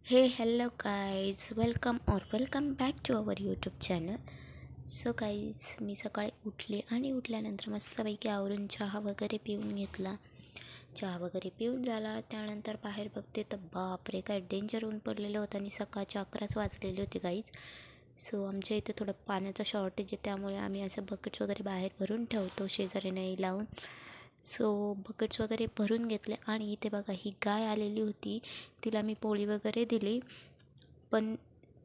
Hello guys, welcome back to our YouTube channel. So guys मी सकाळी उठले आणि उठल्यानंतर मस्तपैकी आवरून चहा वगैरे पिऊन घेतला. चहा वगैरे पिऊन झाला त्यानंतर बाहेर बघते तर बापरे काय डेंजर ऊन पडलेलं होतं आणि सकाळचे 11च वाजलेले होते गाईज. सो आमच्या इथे थोडं पाण्याचं शॉर्टेज आहे त्यामुळे आम्ही असं बकेट्स वगैरे बाहेर भरून ठेवतो शेजारी नाही लावून. सो बकेट्स वगैरे भरून घेतले आणि इथे बघा ही गाय आलेली होती. तिला मी पोळी वगैरे दिली पण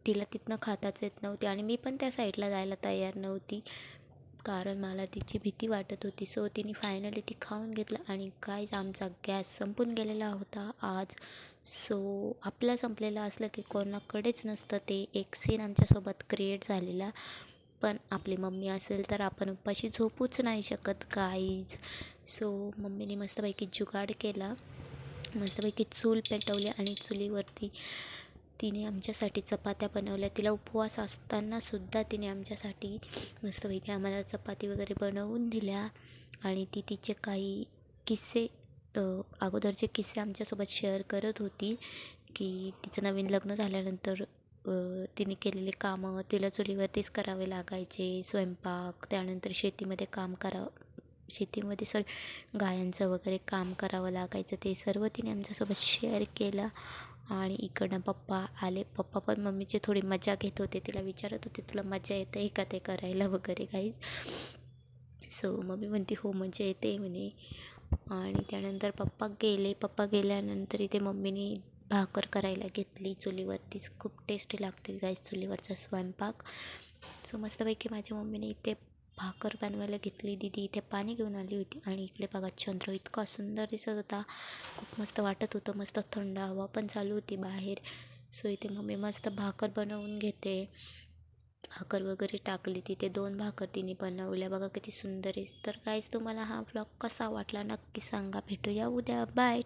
तिला तिथनं खाताच येत नव्हती आणि मी पण त्या साईडला जायला तयार नव्हती कारण मला तिची भीती वाटत होती. सो तिने फायनली ती खाऊन घेतलं आणि काय आमचा गॅस संपून गेलेला होता आज. सो आपलं संपलेलं असलं की कोणाकडेच नसतं ते एक सीन आमच्यासोबत क्रिएट झालेला. पण आपली मम्मी असेल तर आपण उपाशी झोपूच नाही शकत गाईज. सो मम्मीने मस्तपैकी जुगाड केला, मस्तपैकी चूल पेटवली आणि चुलीवरती तिने आमच्यासाठी चपात्या बनवल्या. तिला उपवास असतानासुद्धा तिने आमच्यासाठी मस्तपैकी आम्हाला चपाती वगैरे बनवून दिल्या आणि ती तिचे काही किस्से अगोदरचे किस्से आमच्यासोबत शेअर करत होती की तिचं नवीन लग्न झाल्यानंतर तिने केलेले कामं तिला चुलीवरतीच करावे लागायचे. स्वयंपाक, त्यानंतर शेतीमध्ये गायांचं वगैरे काम करावं लागायचं. ते सर्व तिने आमच्यासोबत शेअर केलं. आणि इकडनं पप्पा आले. पप्पा पण मम्मीची थोडी मजा घेत होते. तिला विचारत होते तुला मजा येते का ते करायला वगैरे काहीच. सो मम्मी म्हणते हो मजा येते म्हणे. आणि त्यानंतर पप्पा गेल्यानंतर इथे मम्मीने भाकर करायला घेतली चुलीवरतीच. खूप टेस्टी लागते गाईस चुलीवरचा स्वयंपाक. सो मस्तपैकी माझ्या मम्मीने इथे भाकर बनवायला घेतली. दीदी इथे पाणी घेऊन आली होती आणि इकडे बघा चंद्र इतका सुंदर दिसत होता. खूप मस्त वाटत होतं. मस्त थंड हवा पण चालू होती बाहेर. सो इथे मम्मी मस्त भाकर बनवून घेते. भाकर वगैरे टाकली तिथे 2 भाकर तिने बनवल्या. बघा किती सुंदर आहे. तर गाईस तुम्हाला हा व्लॉग कसा वाटला नक्की सांगा. भेटूया उद्या. बाय.